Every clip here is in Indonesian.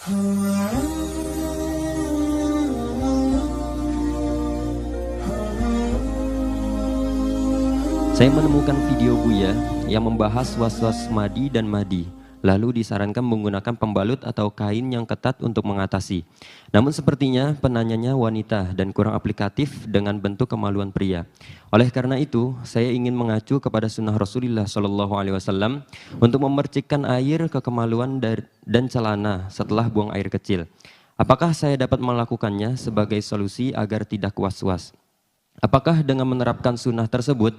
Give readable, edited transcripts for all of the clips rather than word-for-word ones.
Saya menemukan video Buya yang membahas was-was madi dan mahdi. Lalu disarankan menggunakan pembalut atau kain yang ketat untuk mengatasi. Namun sepertinya penanyanya wanita dan kurang aplikatif dengan bentuk kemaluan pria. Oleh karena itu, saya ingin mengacu kepada sunnah Rasulullah SAW untuk memercikkan air ke kemaluan dan celana setelah buang air kecil. Apakah saya dapat melakukannya sebagai solusi agar tidak was-was? Apakah dengan menerapkan sunnah tersebut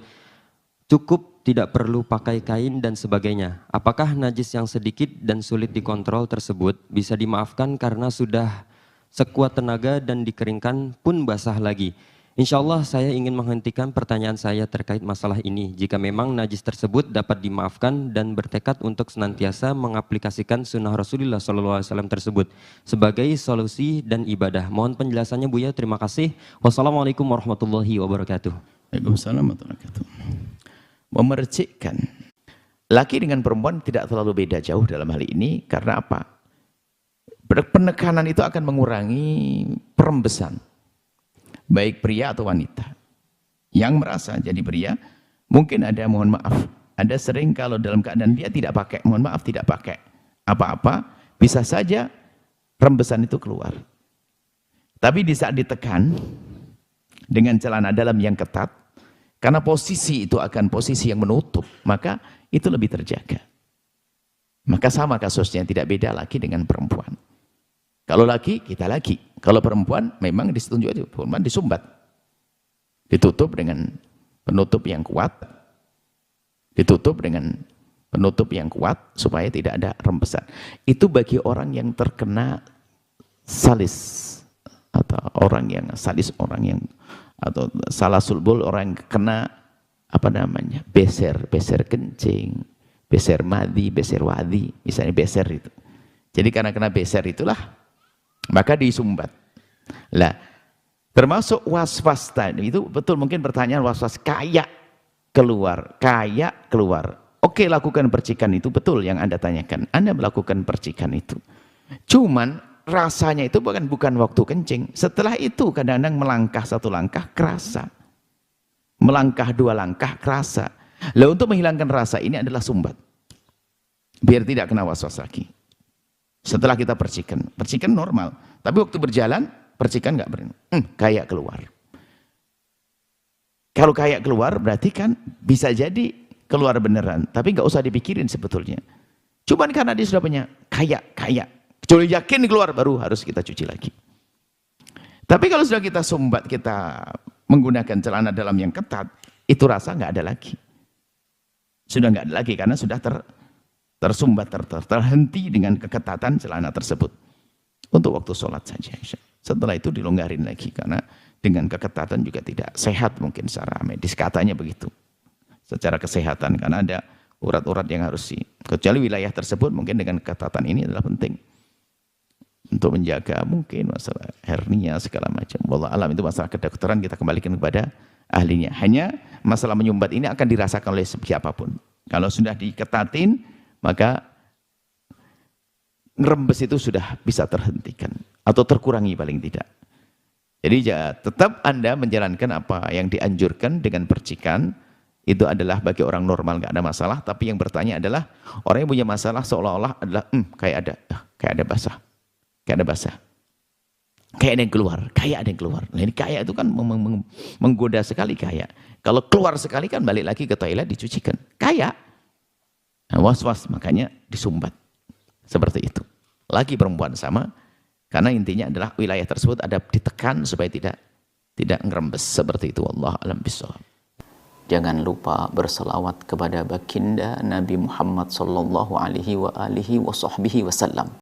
cukup tidak perlu pakai kain dan sebagainya? Apakah najis yang sedikit dan sulit dikontrol tersebut bisa dimaafkan karena sudah sekuat tenaga dan dikeringkan pun basah lagi? Insya Allah saya ingin menghentikan pertanyaan saya terkait masalah ini. Jika memang najis tersebut dapat dimaafkan dan bertekad untuk senantiasa mengaplikasikan sunnah Rasulullah SAW tersebut sebagai solusi dan ibadah. Mohon penjelasannya Buya, terima kasih. Wassalamualaikum warahmatullahi wabarakatuh. Waalaikumsalam warahmatullahi wabarakatuh. Memercikkan laki dengan perempuan tidak terlalu beda jauh dalam hal ini. Karena apa? Penekanan itu akan mengurangi perembesan, baik pria atau wanita yang merasa jadi pria. Mungkin ada, mohon maaf, ada sering kalau dalam keadaan dia tidak pakai, mohon maaf, tidak pakai apa-apa, bisa saja rembesan itu keluar. Tapi di saat ditekan dengan celana dalam yang ketat, karena posisi itu akan posisi yang menutup, maka itu lebih terjaga. Maka sama kasusnya, tidak beda laki dengan perempuan. Kalau laki, kita laki. Kalau perempuan, memang ditunjuk itu, perempuan disumbat. Ditutup dengan penutup yang kuat. Ditutup dengan penutup yang kuat, supaya tidak ada rembesan. Itu bagi orang yang terkena salis, atau orang yang salis, orang yang atau salah sulbul, orang yang kena apa namanya, beser kencing, beser madi, beser wadi, misalnya beser itu. Jadi karena kena beser itulah maka disumbat. Lah, termasuk was-was tadi itu betul, mungkin pertanyaan was-was kayak keluar. Oke, lakukan percikan itu, betul yang Anda tanyakan. Anda melakukan percikan itu. Cuman rasanya itu bukan waktu kencing. Setelah itu kadang-kadang melangkah satu langkah kerasa, melangkah dua langkah kerasa. Lalu untuk menghilangkan rasa ini adalah sumbat, biar tidak kena was-was lagi. Setelah kita percikan normal. Tapi waktu berjalan percikan nggak berani. Kayak keluar. Kalau kayak keluar berarti kan bisa jadi keluar beneran. Tapi nggak usah dipikirin sebetulnya. Cuman karena dia sudah punya kayak. Kecuali yakin keluar, baru harus kita cuci lagi. Tapi kalau sudah kita sumbat, kita menggunakan celana dalam yang ketat, itu rasa nggak ada lagi. Sudah nggak ada lagi karena sudah tersumbat, terhenti dengan keketatan celana tersebut. Untuk waktu sholat saja. Setelah itu dilonggarin lagi karena dengan keketatan juga tidak sehat mungkin secara medis, katanya begitu. Secara kesehatan, karena ada urat-urat yang harus kecuali wilayah tersebut mungkin dengan keketatan ini adalah penting. Untuk menjaga mungkin masalah hernia segala macam. Wallah alam, itu masalah kedokteran, kita kembalikan kepada ahlinya. Hanya masalah menyumbat ini akan dirasakan oleh siapapun. Kalau sudah diketatin, maka ngerembes itu sudah bisa terhentikan atau terkurangi paling tidak. Jadi ya, tetap Anda menjalankan apa yang dianjurkan dengan percikan. Itu adalah bagi orang normal, nggak ada masalah. Tapi yang bertanya adalah orang yang punya masalah seolah-olah adalah kayak ada basah. Kayak ada basah, kayak ada yang keluar. Nah, ini kayak itu kan menggoda sekali kayak. Kalau keluar sekali kan balik lagi ke toilet dicucikan. Kayak, nah, was-was, makanya disumbat. Seperti itu. Laki perempuan sama, karena intinya adalah wilayah tersebut ada ditekan supaya tidak ngerembes. Seperti itu. Wallahu a'lam bishawab. Jangan lupa berselawat kepada baginda Nabi Muhammad sallallahu alaihi wa alihi wa sahbihi wasallam.